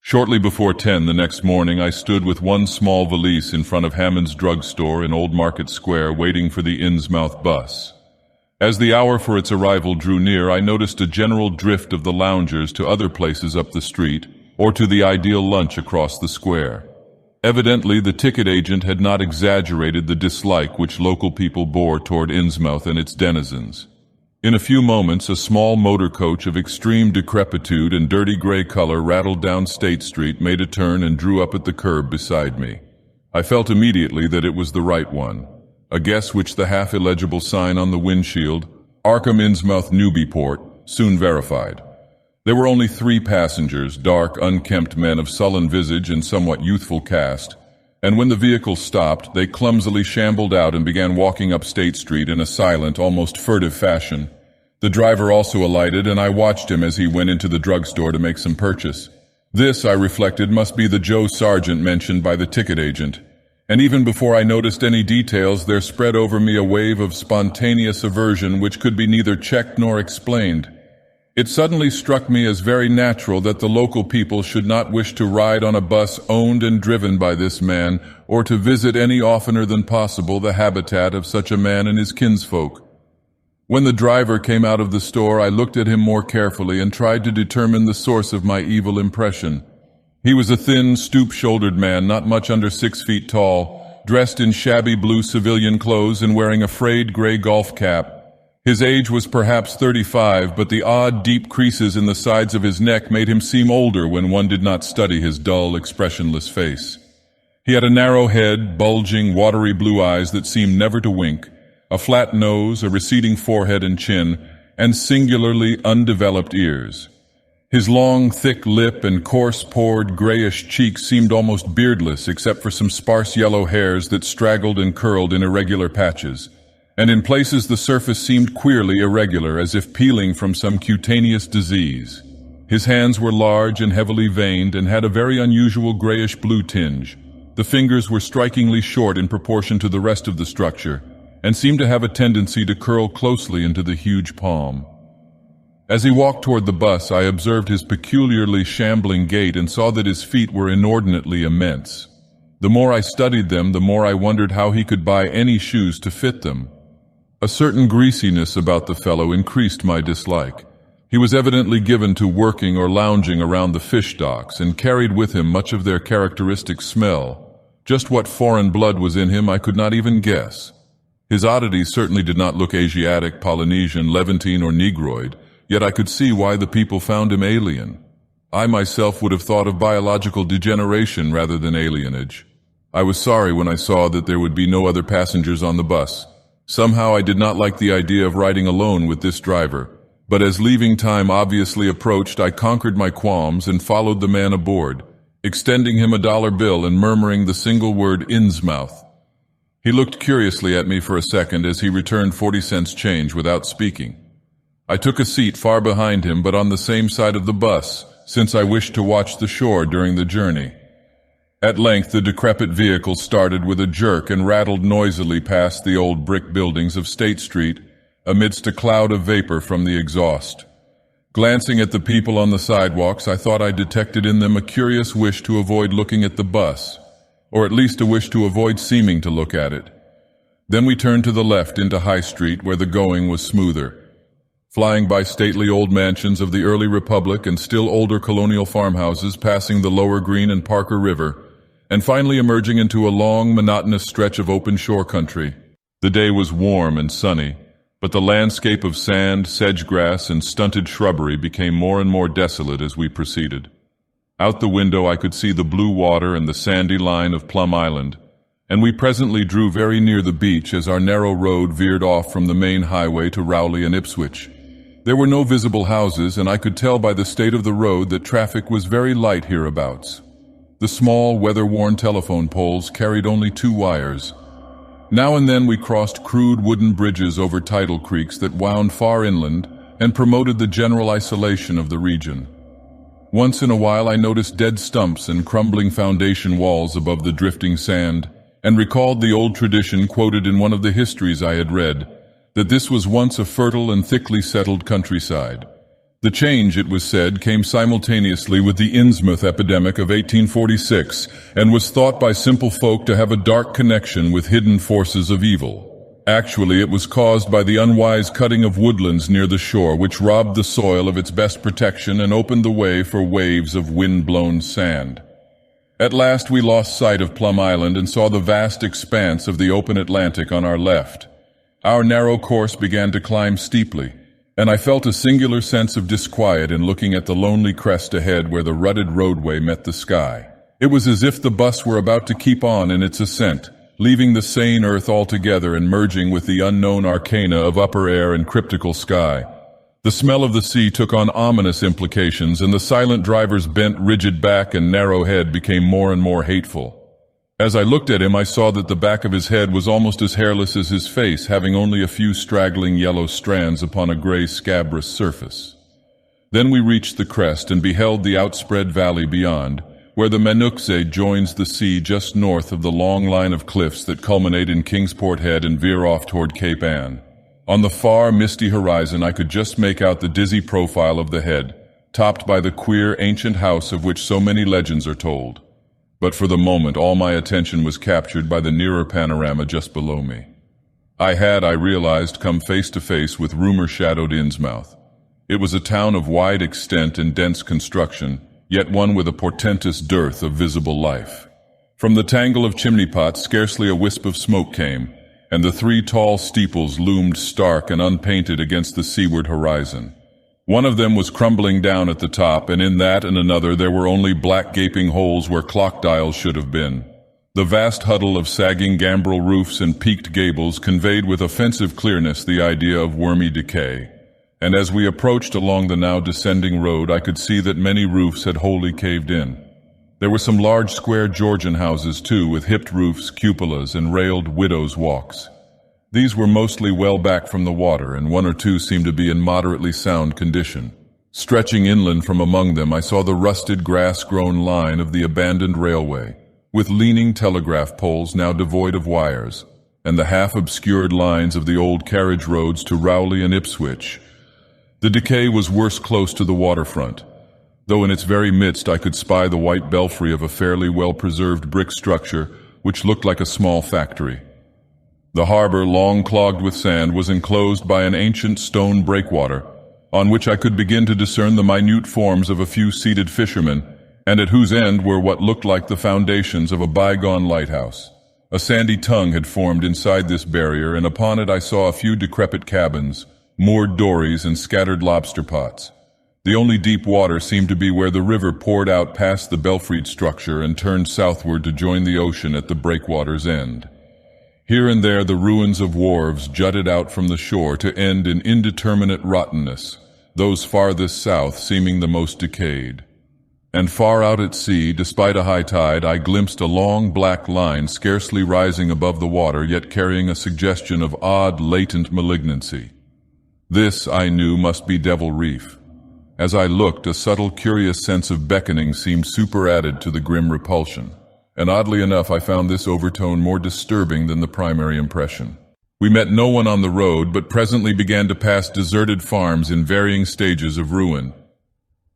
Shortly before 10 the next morning, I stood with one small valise in front of Hammond's drugstore in Old Market Square waiting for the Innsmouth bus. As the hour for its arrival drew near, I noticed a general drift of the loungers to other places up the street or to the ideal lunch across the square. Evidently, the ticket agent had not exaggerated the dislike which local people bore toward Innsmouth and its denizens. In a few moments, a small motor coach of extreme decrepitude and dirty gray color rattled down State Street, made a turn, and drew up at the curb beside me. I felt immediately that it was the right one, a guess which the half-illegible sign on the windshield, Arkham Innsmouth Newburyport, soon verified. There were only 3 passengers, dark, unkempt men of sullen visage and somewhat youthful cast, and when the vehicle stopped, they clumsily shambled out and began walking up State Street in a silent, almost furtive fashion. The driver also alighted, and I watched him as he went into the drugstore to make some purchase. This, I reflected, must be the Joe Sargent mentioned by the ticket agent. And even before I noticed any details, there spread over me a wave of spontaneous aversion which could be neither checked nor explained. It suddenly struck me as very natural that the local people should not wish to ride on a bus owned and driven by this man, or to visit any oftener than possible the habitat of such a man and his kinsfolk. When the driver came out of the store, I looked at him more carefully and tried to determine the source of my evil impression. He was a thin, stoop-shouldered man, not much under 6 feet tall, dressed in shabby blue civilian clothes and wearing a frayed gray golf cap. His age was perhaps 35, but the odd, deep creases in the sides of his neck made him seem older when one did not study his dull, expressionless face. He had a narrow head, bulging, watery blue eyes that seemed never to wink, a flat nose, a receding forehead and chin, and singularly undeveloped ears. His long, thick lip and coarse-pored, grayish cheeks seemed almost beardless except for some sparse yellow hairs that straggled and curled in irregular patches. And in places the surface seemed queerly irregular, as if peeling from some cutaneous disease. His hands were large and heavily veined and had a very unusual grayish-blue tinge. The fingers were strikingly short in proportion to the rest of the structure, and seemed to have a tendency to curl closely into the huge palm. As he walked toward the bus, I observed his peculiarly shambling gait and saw that his feet were inordinately immense. The more I studied them, the more I wondered how he could buy any shoes to fit them. A certain greasiness about the fellow increased my dislike. He was evidently given to working or lounging around the fish docks and carried with him much of their characteristic smell. Just what foreign blood was in him I could not even guess. His oddities certainly did not look Asiatic, Polynesian, Levantine, or Negroid, yet I could see why the people found him alien. I myself would have thought of biological degeneration rather than alienage. I was sorry when I saw that there would be no other passengers on the bus. Somehow I did not like the idea of riding alone with this driver, but as leaving time obviously approached, I conquered my qualms and followed the man aboard, extending him a $1 bill and murmuring the single word Innsmouth. He looked curiously at me for a second as he returned 40 cents change without speaking. I took a seat far behind him, but on the same side of the bus, since I wished to watch the shore during the journey. At length the decrepit vehicle started with a jerk and rattled noisily past the old brick buildings of State Street amidst a cloud of vapor from the exhaust. Glancing at the people on the sidewalks, I thought I detected in them a curious wish to avoid looking at the bus, or at least a wish to avoid seeming to look at it. Then we turned to the left into High Street, where the going was smoother. Flying by stately old mansions of the early Republic and still older colonial farmhouses, passing the Lower Green and Parker River, and finally emerging into a long, monotonous stretch of open shore country. The day was warm and sunny, but the landscape of sand, sedge-grass, and stunted shrubbery became more and more desolate as we proceeded. Out the window I could see the blue water and the sandy line of Plum Island, and we presently drew very near the beach as our narrow road veered off from the main highway to Rowley and Ipswich. There were no visible houses, and I could tell by the state of the road that traffic was very light hereabouts. The small, weather-worn telephone poles carried only 2 wires. Now and then we crossed crude wooden bridges over tidal creeks that wound far inland and promoted the general isolation of the region. Once in a while I noticed dead stumps and crumbling foundation walls above the drifting sand, and recalled the old tradition quoted in one of the histories I had read, that this was once a fertile and thickly settled countryside. The change, it was said, came simultaneously with the Innsmouth epidemic of 1846 and was thought by simple folk to have a dark connection with hidden forces of evil. Actually, it was caused by the unwise cutting of woodlands near the shore, which robbed the soil of its best protection and opened the way for waves of wind-blown sand. At last we lost sight of Plum Island and saw the vast expanse of the open Atlantic on our left. Our narrow course began to climb steeply, and I felt a singular sense of disquiet in looking at the lonely crest ahead where the rutted roadway met the sky. It was as if the bus were about to keep on in its ascent, leaving the sane earth altogether and merging with the unknown arcana of upper air and cryptical sky. The smell of the sea took on ominous implications, and the silent driver's bent, rigid back and narrow head became more and more hateful. As I looked at him, I saw that the back of his head was almost as hairless as his face, having only a few straggling yellow strands upon a gray scabrous surface. Then we reached the crest and beheld the outspread valley beyond, where the Menuxe joins the sea just north of the long line of cliffs that culminate in Kingsport Head and veer off toward Cape Ann. On the far, misty horizon, I could just make out the dizzy profile of the head, topped by the queer, ancient house of which so many legends are told. But for the moment, all my attention was captured by the nearer panorama just below me. I realized, come face to face with rumor-shadowed Innsmouth. It was a town of wide extent and dense construction, yet one with a portentous dearth of visible life. From the tangle of chimney pots, scarcely a wisp of smoke came, and the three tall steeples loomed stark and unpainted against the seaward horizon. One of them was crumbling down at the top, and in that and another there were only black gaping holes where clock dials should have been. The vast huddle of sagging gambrel roofs and peaked gables conveyed with offensive clearness the idea of wormy decay. And as we approached along the now descending road, I could see that many roofs had wholly caved in. There were some large square Georgian houses, too, with hipped roofs, cupolas, and railed widows' walks. These were mostly well back from the water, and one or two seemed to be in moderately sound condition. Stretching inland from among them, I saw the rusted, grass-grown line of the abandoned railway, with leaning telegraph poles now devoid of wires, and the half-obscured lines of the old carriage roads to Rowley and Ipswich. The decay was worse close to the waterfront, though in its very midst I could spy the white belfry of a fairly well-preserved brick structure which looked like a small factory. The harbor, long clogged with sand, was enclosed by an ancient stone breakwater, on which I could begin to discern the minute forms of a few seated fishermen, and at whose end were what looked like the foundations of a bygone lighthouse. A sandy tongue had formed inside this barrier, and upon it I saw a few decrepit cabins, moored dories, and scattered lobster pots. The only deep water seemed to be where the river poured out past the belfried structure and turned southward to join the ocean at the breakwater's end. Here and there the ruins of wharves jutted out from the shore to end in indeterminate rottenness, those farthest south seeming the most decayed. And far out at sea, despite a high tide, I glimpsed a long black line scarcely rising above the water, yet carrying a suggestion of odd, latent malignancy. This, I knew, must be Devil Reef. As I looked, a subtle, curious sense of beckoning seemed superadded to the grim repulsion. And oddly enough, I found this overtone more disturbing than the primary impression. We met no one on the road, but presently began to pass deserted farms in varying stages of ruin.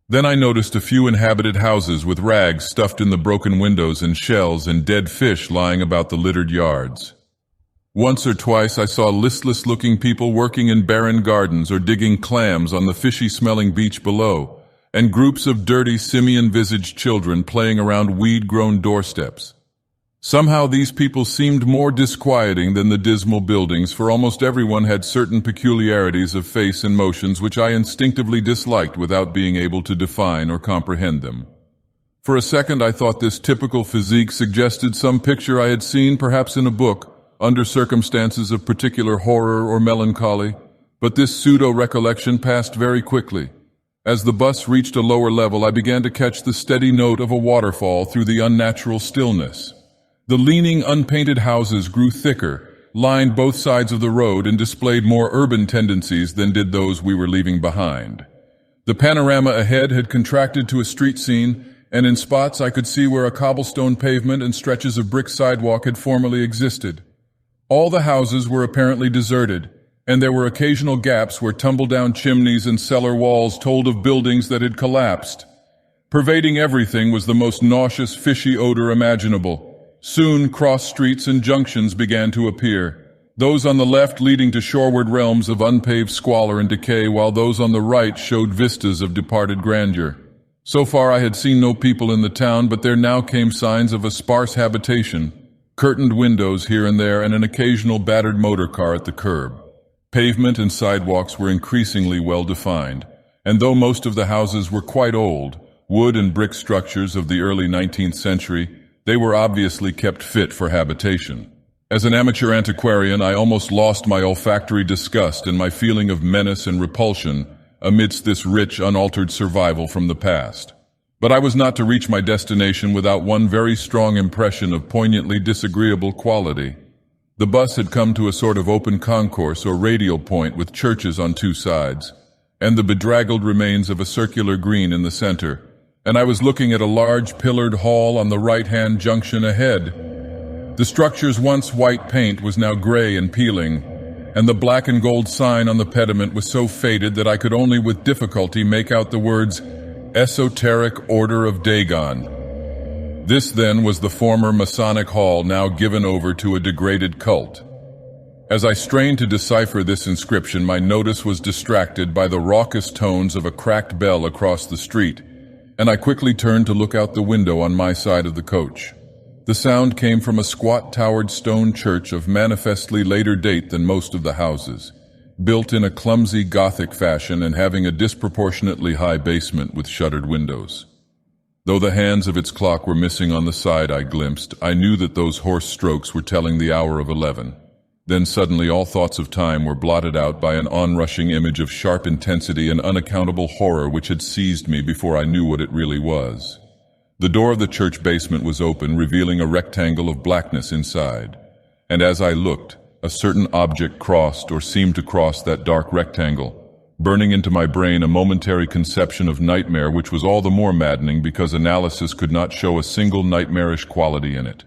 Then I noticed a few inhabited houses with rags stuffed in the broken windows and shells and dead fish lying about the littered yards. Once or twice I saw listless-looking people working in barren gardens or digging clams on the fishy-smelling beach below, and groups of dirty, simian-visaged children playing around weed-grown doorsteps. Somehow these people seemed more disquieting than the dismal buildings, for almost everyone had certain peculiarities of face and motions which I instinctively disliked without being able to define or comprehend them. For a second I thought this typical physique suggested some picture I had seen, perhaps in a book, under circumstances of particular horror or melancholy, but this pseudo-recollection passed very quickly. As the bus reached a lower level, I began to catch the steady note of a waterfall through the unnatural stillness. The leaning, unpainted houses grew thicker, lined both sides of the road, and displayed more urban tendencies than did those we were leaving behind. The panorama ahead had contracted to a street scene, and in spots I could see where a cobblestone pavement and stretches of brick sidewalk had formerly existed. All the houses were apparently deserted, and there were occasional gaps where tumble-down chimneys and cellar walls told of buildings that had collapsed. Pervading everything was the most nauseous, fishy odor imaginable. Soon, cross streets and junctions began to appear, those on the left leading to shoreward realms of unpaved squalor and decay, while those on the right showed vistas of departed grandeur. So far I had seen no people in the town, but there now came signs of a sparse habitation, curtained windows here and there, and an occasional battered motor car at the curb. Pavement and sidewalks were increasingly well defined, and though most of the houses were quite old, wood and brick structures of the early 19th century, they were obviously kept fit for habitation. As an amateur antiquarian, I almost lost my olfactory disgust and my feeling of menace and repulsion amidst this rich, unaltered survival from the past. But I was not to reach my destination without one very strong impression of poignantly disagreeable quality. The bus had come to a sort of open concourse or radial point with churches on two sides, and the bedraggled remains of a circular green in the center, and I was looking at a large pillared hall on the right-hand junction ahead. The structure's once white paint was now gray and peeling, and the black and gold sign on the pediment was so faded that I could only with difficulty make out the words, Esoteric Order of Dagon. This, then, was the former Masonic hall now given over to a degraded cult. As I strained to decipher this inscription, my notice was distracted by the raucous tones of a cracked bell across the street, and I quickly turned to look out the window on my side of the coach. The sound came from a squat towered stone church of manifestly later date than most of the houses, built in a clumsy Gothic fashion and having a disproportionately high basement with shuttered windows. Though the hands of its clock were missing on the side I glimpsed, I knew that those hoarse strokes were telling the hour of 11. Then suddenly all thoughts of time were blotted out by an onrushing image of sharp intensity and unaccountable horror which had seized me before I knew what it really was. The door of the church basement was open, revealing a rectangle of blackness inside, and as I looked, a certain object crossed or seemed to cross that dark rectangle, burning into my brain a momentary conception of nightmare which was all the more maddening because analysis could not show a single nightmarish quality in it.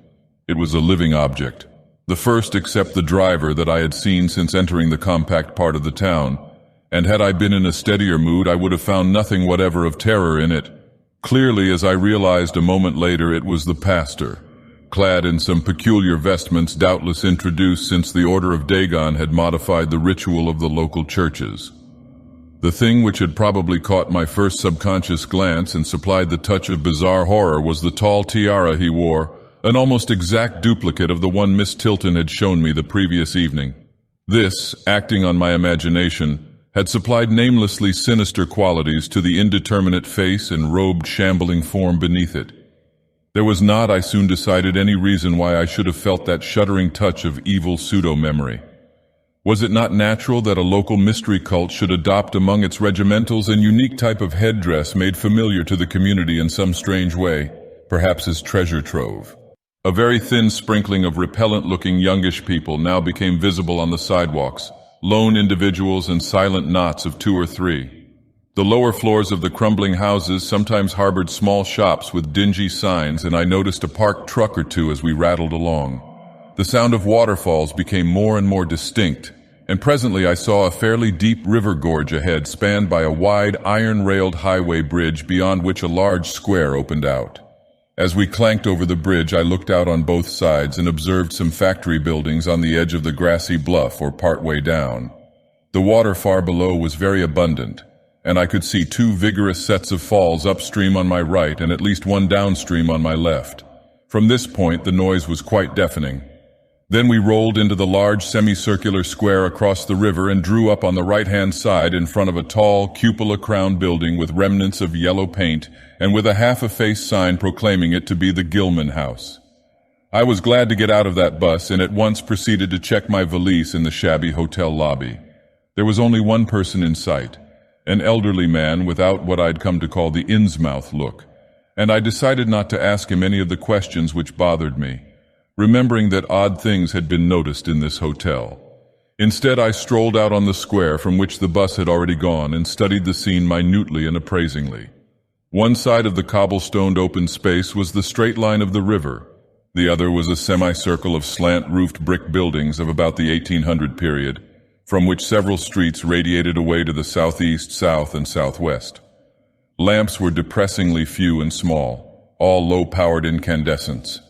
It was a living object, the first except the driver that I had seen since entering the compact part of the town, and had I been in a steadier mood I would have found nothing whatever of terror in it. Clearly, as I realized a moment later, it was the pastor, clad in some peculiar vestments doubtless introduced since the Order of Dagon had modified the ritual of the local churches. The thing which had probably caught my first subconscious glance and supplied the touch of bizarre horror was the tall tiara he wore, an almost exact duplicate of the one Miss Tilton had shown me the previous evening. This, acting on my imagination, had supplied namelessly sinister qualities to the indeterminate face and robed shambling form beneath it. There was not, I soon decided, any reason why I should have felt that shuddering touch of evil pseudo-memory. Was it not natural that a local mystery cult should adopt among its regimentals an unique type of headdress made familiar to the community in some strange way, perhaps as treasure trove? A very thin sprinkling of repellent-looking youngish people now became visible on the sidewalks, lone individuals and silent knots of 2 or 3. The lower floors of the crumbling houses sometimes harbored small shops with dingy signs, and I noticed a parked truck or two as we rattled along. The sound of waterfalls became more and more distinct, and presently I saw a fairly deep river gorge ahead spanned by a wide iron-railed highway bridge beyond which a large square opened out. As we clanked over the bridge, I looked out on both sides and observed some factory buildings on the edge of the grassy bluff or partway down. The water far below was very abundant, and I could see 2 vigorous sets of falls upstream on my right and at least one downstream on my left. From this point, the noise was quite deafening. Then we rolled into the large semicircular square across the river and drew up on the right-hand side in front of a tall, cupola-crowned building with remnants of yellow paint and with a half-effaced sign proclaiming it to be the Gilman House. I was glad to get out of that bus and at once proceeded to check my valise in the shabby hotel lobby. There was only one person in sight, an elderly man without what I'd come to call the Innsmouth look, and I decided not to ask him any of the questions which bothered me, remembering that odd things had been noticed in this hotel. Instead, I strolled out on the square from which the bus had already gone and studied the scene minutely and appraisingly. One side of the cobblestoned open space was the straight line of the river. The other was a semicircle of slant-roofed brick buildings of about the 1800 period, from which several streets radiated away to the southeast, south, and southwest. Lamps were depressingly few and small, all low-powered incandescents,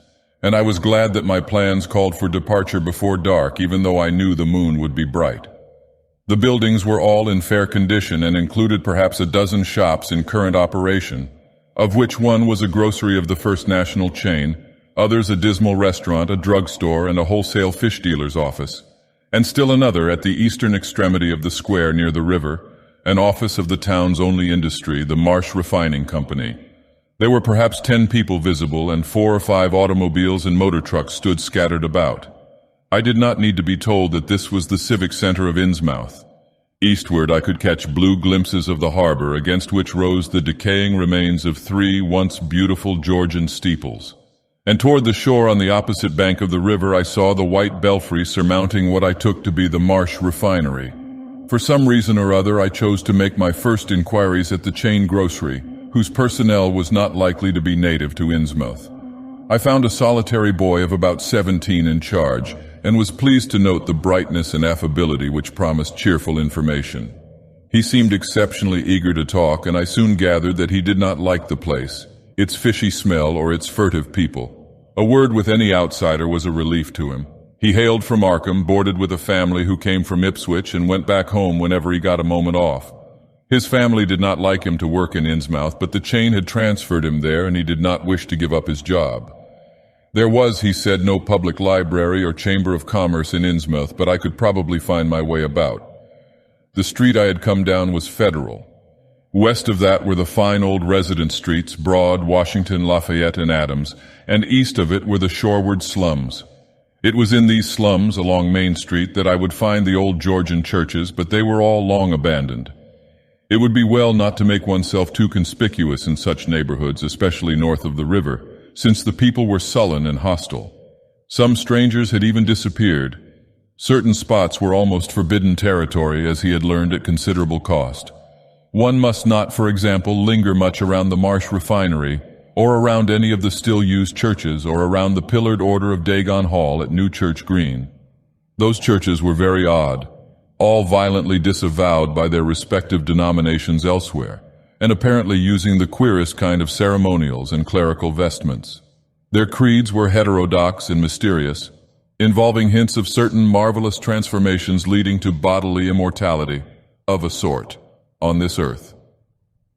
and I was glad that my plans called for departure before dark, even though I knew the moon would be bright. The buildings were all in fair condition and included perhaps a dozen shops in current operation, of which one was a grocery of the First National chain, others a dismal restaurant, a drugstore, and a wholesale fish dealer's office, and still another at the eastern extremity of the square near the river, an office of the town's only industry, the Marsh Refining Company. There were perhaps 10 people visible, and 4 or 5 automobiles and motor trucks stood scattered about. I did not need to be told that this was the civic center of Innsmouth. Eastward I could catch blue glimpses of the harbor, against which rose the decaying remains of 3 once beautiful Georgian steeples. And toward the shore on the opposite bank of the river I saw the white belfry surmounting what I took to be the Marsh Refinery. For some reason or other I chose to make my first inquiries at the chain grocery, whose personnel was not likely to be native to Innsmouth. I found a solitary boy of about 17 in charge, and was pleased to note the brightness and affability which promised cheerful information. He seemed exceptionally eager to talk, and I soon gathered that he did not like the place, its fishy smell, or its furtive people. A word with any outsider was a relief to him. He hailed from Arkham, boarded with a family who came from Ipswich, and went back home whenever he got a moment off. His family did not like him to work in Innsmouth, but the chain had transferred him there, and he did not wish to give up his job. There was, he said, no public library or chamber of commerce in Innsmouth, but I could probably find my way about. The street I had come down was Federal. West of that were the fine old residence streets, Broad, Washington, Lafayette, and Adams, and east of it were the shoreward slums. It was in these slums, along Main Street, that I would find the old Georgian churches, but they were all long abandoned. It would be well not to make oneself too conspicuous in such neighborhoods, especially north of the river, since the people were sullen and hostile. Some strangers had even disappeared. Certain spots were almost forbidden territory, as he had learned at considerable cost. One must not, for example, linger much around the Marsh Refinery, or around any of the still-used churches, or around the pillared order of Dagon Hall at New Church Green. Those churches were very odd, all violently disavowed by their respective denominations elsewhere, and apparently using the queerest kind of ceremonials and clerical vestments. Their creeds were heterodox and mysterious, involving hints of certain marvelous transformations leading to bodily immortality, of a sort, on this earth.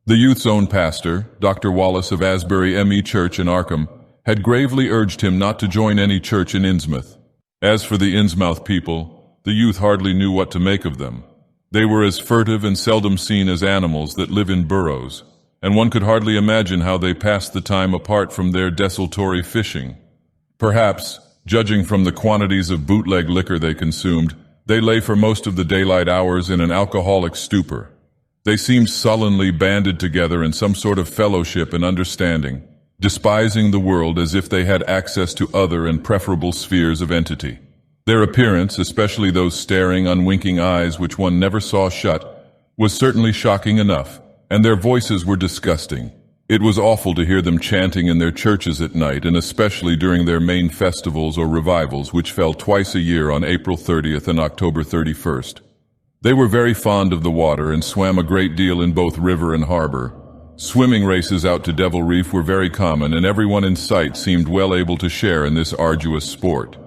The youth's own pastor, Dr. Wallace of Asbury M.E. Church in Arkham, had gravely urged him not to join any church in Innsmouth. As for the Innsmouth people, the youth hardly knew what to make of them. They were as furtive and seldom seen as animals that live in burrows, and one could hardly imagine how they passed the time apart from their desultory fishing. Perhaps, judging from the quantities of bootleg liquor they consumed, they lay for most of the daylight hours in an alcoholic stupor. They seemed sullenly banded together in some sort of fellowship and understanding, despising the world as if they had access to other and preferable spheres of entity. Their appearance, especially those staring, unwinking eyes which one never saw shut, was certainly shocking enough, and their voices were disgusting. It was awful to hear them chanting in their churches at night, and especially during their main festivals or revivals, which fell twice a year on April 30th and October 31st. They were very fond of the water and swam a great deal in both river and harbor. Swimming races out to Devil Reef were very common, and everyone in sight seemed well able to share in this arduous sport.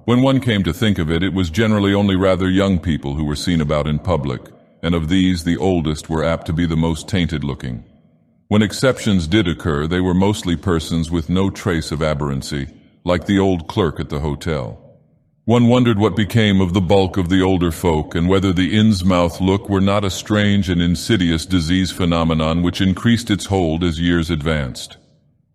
When one came to think of it, it was generally only rather young people who were seen about in public, and of these the oldest were apt to be the most tainted-looking. When exceptions did occur, they were mostly persons with no trace of aberrancy, like the old clerk at the hotel. One wondered what became of the bulk of the older folk, and whether the Innsmouth look were not a strange and insidious disease phenomenon which increased its hold as years advanced.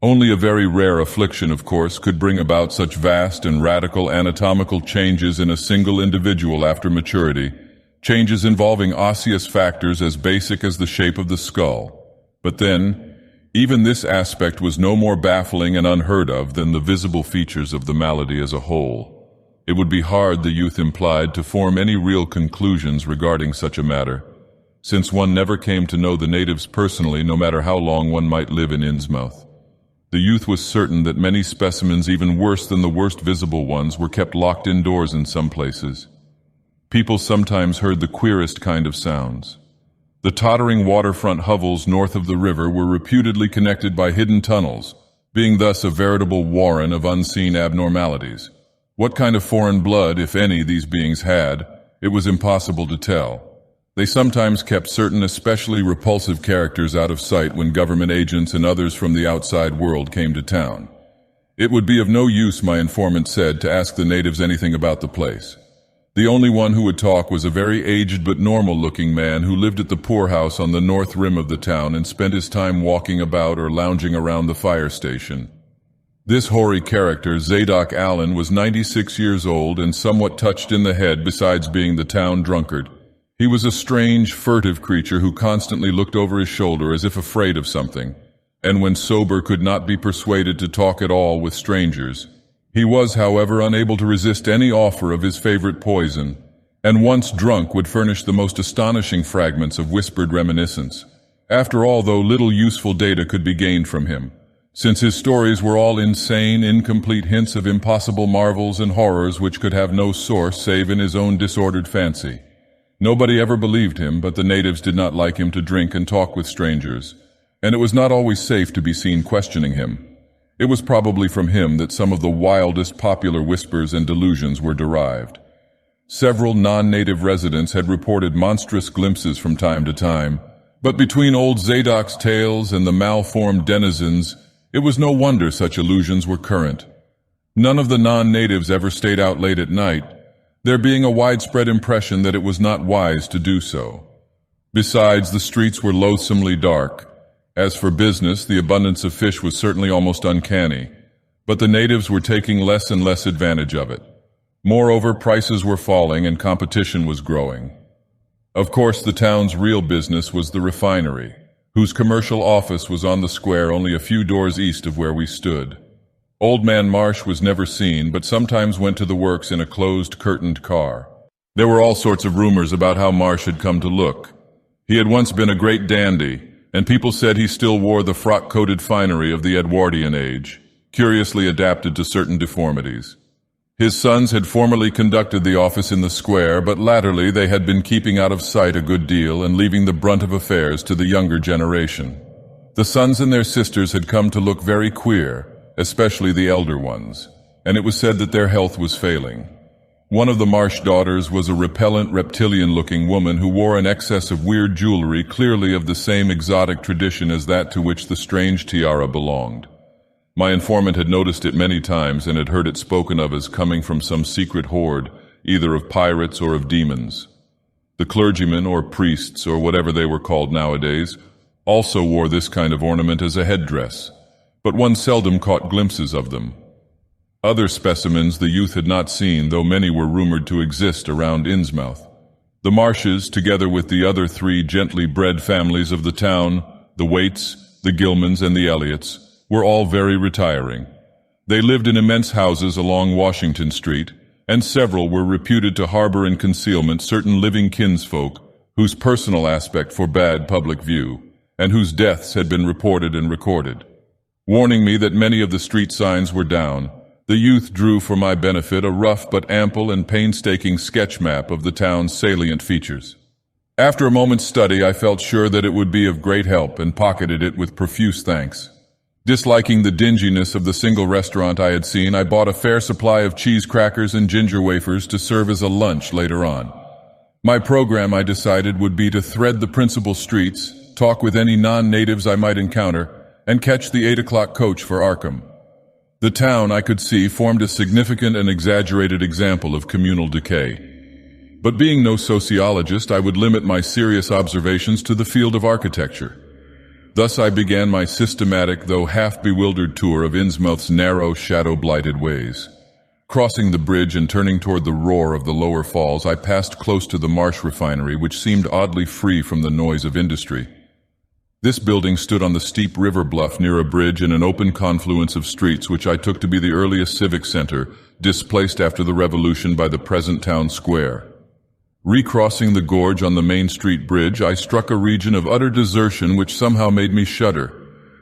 Only a very rare affliction, of course, could bring about such vast and radical anatomical changes in a single individual after maturity, changes involving osseous factors as basic as the shape of the skull. But then, even this aspect was no more baffling and unheard of than the visible features of the malady as a whole. It would be hard, the youth implied, to form any real conclusions regarding such a matter, since one never came to know the natives personally, no matter how long one might live in Innsmouth. The youth was certain that many specimens even worse than the worst visible ones were kept locked indoors in some places. People sometimes heard the queerest kind of sounds. The tottering waterfront hovels north of the river were reputedly connected by hidden tunnels, being thus a veritable warren of unseen abnormalities. What kind of foreign blood, if any, these beings had, it was impossible to tell. They sometimes kept certain especially repulsive characters out of sight when government agents and others from the outside world came to town. It would be of no use, my informant said, to ask the natives anything about the place. The only one who would talk was a very aged but normal-looking man who lived at the poorhouse on the north rim of the town and spent his time walking about or lounging around the fire station. This hoary character, Zadok Allen, was 96 years old and somewhat touched in the head besides being the town drunkard. He was a strange, furtive creature who constantly looked over his shoulder as if afraid of something, and when sober could not be persuaded to talk at all with strangers. He was, however, unable to resist any offer of his favorite poison, and once drunk would furnish the most astonishing fragments of whispered reminiscence. After all, though, little useful data could be gained from him, since his stories were all insane, incomplete hints of impossible marvels and horrors which could have no source save in his own disordered fancy. Nobody ever believed him, but the natives did not like him to drink and talk with strangers, and it was not always safe to be seen questioning him. It was probably from him that some of the wildest popular whispers and delusions were derived. Several non-native residents had reported monstrous glimpses from time to time, but between old Zadok's tales and the malformed denizens, it was no wonder such illusions were current. None of the non-natives ever stayed out late at night, there being a widespread impression that it was not wise to do so. Besides, the streets were loathsomely dark. As for business, the abundance of fish was certainly almost uncanny, but the natives were taking less and less advantage of it. Moreover, prices were falling and competition was growing. Of course, the town's real business was the refinery, whose commercial office was on the square only a few doors east of where we stood. Old Man Marsh was never seen, but sometimes went to the works in a closed, curtained car. There were all sorts of rumors about how Marsh had come to look. He had once been a great dandy, and people said he still wore the frock-coated finery of the Edwardian age, curiously adapted to certain deformities. His sons had formerly conducted the office in the square, but latterly they had been keeping out of sight a good deal and leaving the brunt of affairs to the younger generation. The sons and their sisters had come to look very queer, especially the elder ones, and it was said that their health was failing. One of the Marsh daughters was a repellent, reptilian-looking woman who wore an excess of weird jewelry clearly of the same exotic tradition as that to which the strange tiara belonged. My informant had noticed it many times and had heard it spoken of as coming from some secret horde, either of pirates or of demons. The clergymen, or priests, or whatever they were called nowadays, also wore this kind of ornament as a headdress, but one seldom caught glimpses of them. Other specimens the youth had not seen, though many were rumored to exist around Innsmouth. The Marshes, together with the other three gently bred families of the town, the Waits, the Gilmans, and the Elliots, were all very retiring. They lived in immense houses along Washington Street, and several were reputed to harbor in concealment certain living kinsfolk whose personal aspect forbade public view, and whose deaths had been reported and recorded. Warning me that many of the street signs were down, the youth drew for my benefit a rough but ample and painstaking sketch map of the town's salient features. After a moment's study, I felt sure that it would be of great help and pocketed it with profuse thanks. Disliking the dinginess of the single restaurant I had seen, I bought a fair supply of cheese crackers and ginger wafers to serve as a lunch later on. My program, I decided, would be to thread the principal streets, talk with any non-natives I might encounter, and catch the 8 o'clock coach for Arkham. The town, I could see, formed a significant and exaggerated example of communal decay. But being no sociologist, I would limit my serious observations to the field of architecture. Thus I began my systematic, though half-bewildered tour of Innsmouth's narrow, shadow-blighted ways. Crossing the bridge and turning toward the roar of the lower falls, I passed close to the Marsh refinery, which seemed oddly free from the noise of industry. This building stood on the steep river bluff near a bridge in an open confluence of streets which I took to be the earliest civic center, displaced after the revolution by the present town square. Recrossing the gorge on the Main Street Bridge, I struck a region of utter desertion which somehow made me shudder.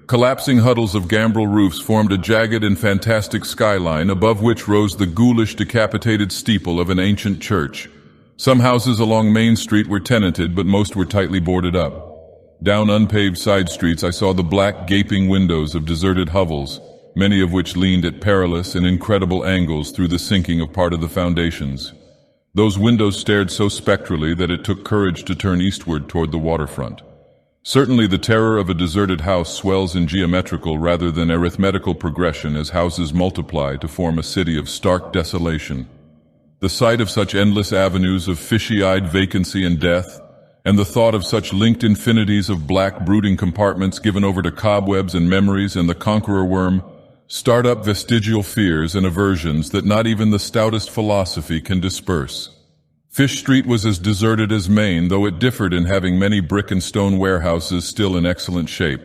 Collapsing huddles of gambrel roofs formed a jagged and fantastic skyline above which rose the ghoulish decapitated steeple of an ancient church. Some houses along Main Street were tenanted, but most were tightly boarded up. Down unpaved side streets I saw the black, gaping windows of deserted hovels, many of which leaned at perilous and incredible angles through the sinking of part of the foundations. Those windows stared so spectrally that it took courage to turn eastward toward the waterfront. Certainly the terror of a deserted house swells in geometrical rather than arithmetical progression as houses multiply to form a city of stark desolation. The sight of such endless avenues of fishy-eyed vacancy and death, and the thought of such linked infinities of black brooding compartments given over to cobwebs and memories and the conqueror worm, start up vestigial fears and aversions that not even the stoutest philosophy can disperse. Fish Street was as deserted as Main, though it differed in having many brick and stone warehouses still in excellent shape.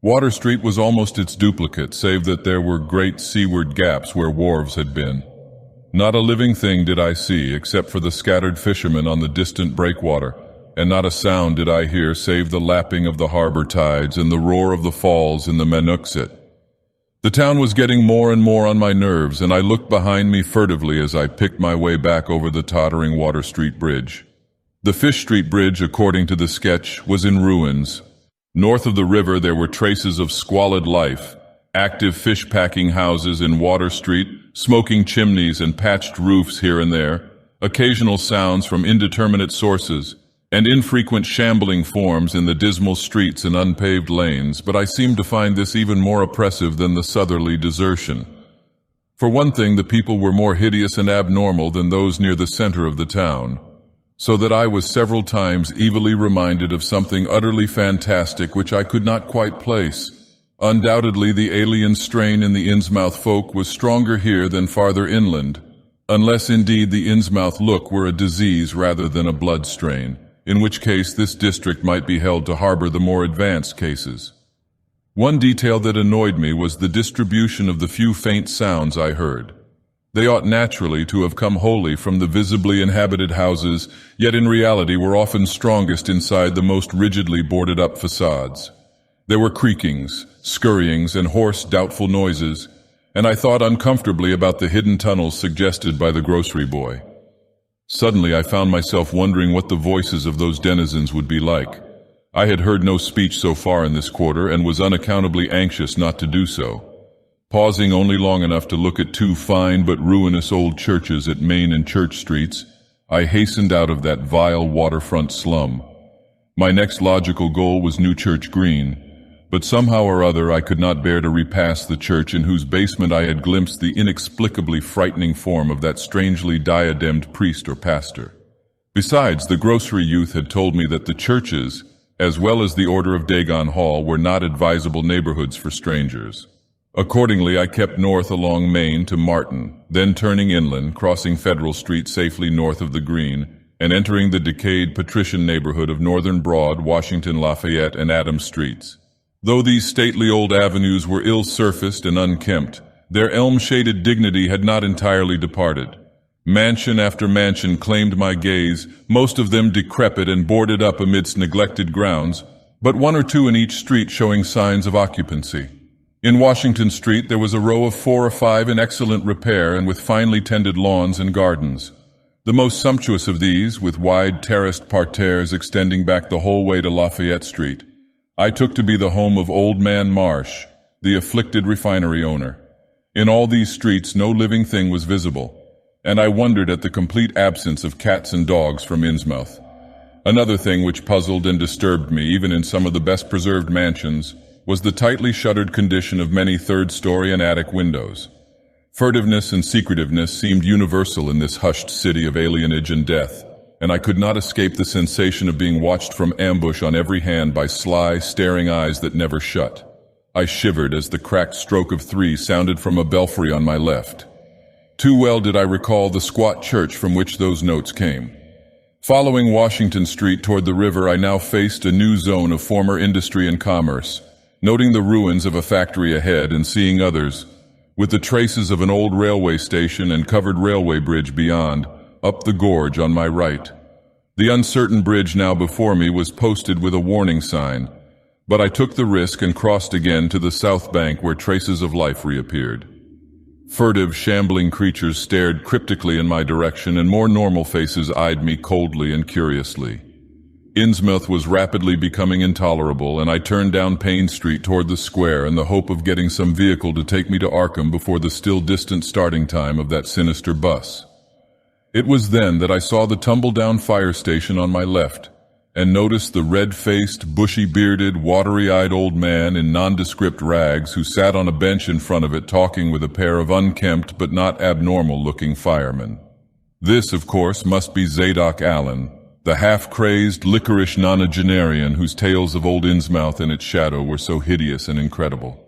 Water Street was almost its duplicate, save that there were great seaward gaps where wharves had been. Not a living thing did I see, except for the scattered fishermen on the distant breakwater, and not a sound did I hear save the lapping of the harbor tides and the roar of the falls in the Menuxet. The town was getting more and more on my nerves, and I looked behind me furtively as I picked my way back over the tottering Water Street Bridge. The Fish Street Bridge, according to the sketch, was in ruins. North of the river there were traces of squalid life, active fish-packing houses in Water Street, smoking chimneys and patched roofs here and there, occasional sounds from indeterminate sources, and infrequent shambling forms in the dismal streets and unpaved lanes, but I seemed to find this even more oppressive than the southerly desertion. For one thing, the people were more hideous and abnormal than those near the center of the town, so that I was several times evilly reminded of something utterly fantastic which I could not quite place. Undoubtedly, the alien strain in the Innsmouth folk was stronger here than farther inland, unless indeed the Innsmouth look were a disease rather than a blood strain, in which case this district might be held to harbor the more advanced cases. One detail that annoyed me was the distribution of the few faint sounds I heard. They ought naturally to have come wholly from the visibly inhabited houses, yet in reality were often strongest inside the most rigidly boarded-up facades. There were creakings, scurryings, and hoarse, doubtful noises, and I thought uncomfortably about the hidden tunnels suggested by the grocery boy. Suddenly I found myself wondering what the voices of those denizens would be like. I had heard no speech so far in this quarter and was unaccountably anxious not to do so. Pausing only long enough to look at two fine but ruinous old churches at Main and Church Streets, I hastened out of that vile waterfront slum. My next logical goal was New Church Green, but somehow or other I could not bear to repass the church in whose basement I had glimpsed the inexplicably frightening form of that strangely diademed priest or pastor. Besides, the grocery youth had told me that the churches, as well as the Order of Dagon Hall, were not advisable neighborhoods for strangers. Accordingly, I kept north along Main to Martin, then turning inland, crossing Federal Street safely north of the Green, and entering the decayed patrician neighborhood of Northern Broad, Washington, Lafayette, and Adams Streets. Though these stately old avenues were ill-surfaced and unkempt, their elm-shaded dignity had not entirely departed. Mansion after mansion claimed my gaze, most of them decrepit and boarded up amidst neglected grounds, but one or two in each street showing signs of occupancy. In Washington Street there was a row of 4 or 5 in excellent repair and with finely tended lawns and gardens. The most sumptuous of these, with wide terraced parterres extending back the whole way to Lafayette Street, I took to be the home of Old Man Marsh, the afflicted refinery owner. In all these streets no living thing was visible, and I wondered at the complete absence of cats and dogs from Innsmouth. Another thing which puzzled and disturbed me, even in some of the best preserved mansions, was the tightly shuttered condition of many third-story and attic windows. Furtiveness and secretiveness seemed universal in this hushed city of alienage and death, and I could not escape the sensation of being watched from ambush on every hand by sly, staring eyes that never shut. I shivered as the cracked stroke of 3 sounded from a belfry on my left. Too well did I recall the squat church from which those notes came. Following Washington Street toward the river, I now faced a new zone of former industry and commerce, noting the ruins of a factory ahead and seeing others, with the traces of an old railway station and covered railway bridge beyond, up the gorge on my right. The uncertain bridge now before me was posted with a warning sign, but I took the risk and crossed again to the south bank where traces of life reappeared. Furtive, shambling creatures stared cryptically in my direction, and more normal faces eyed me coldly and curiously. Innsmouth was rapidly becoming intolerable, and I turned down Payne Street toward the square in the hope of getting some vehicle to take me to Arkham before the still distant starting time of that sinister bus. It was then that I saw the tumble-down fire station on my left, and noticed the red-faced, bushy-bearded, watery-eyed old man in nondescript rags who sat on a bench in front of it talking with a pair of unkempt but not abnormal-looking firemen. This, of course, must be Zadok Allen, the half-crazed, licorice nonagenarian whose tales of old Innsmouth and its shadow were so hideous and incredible.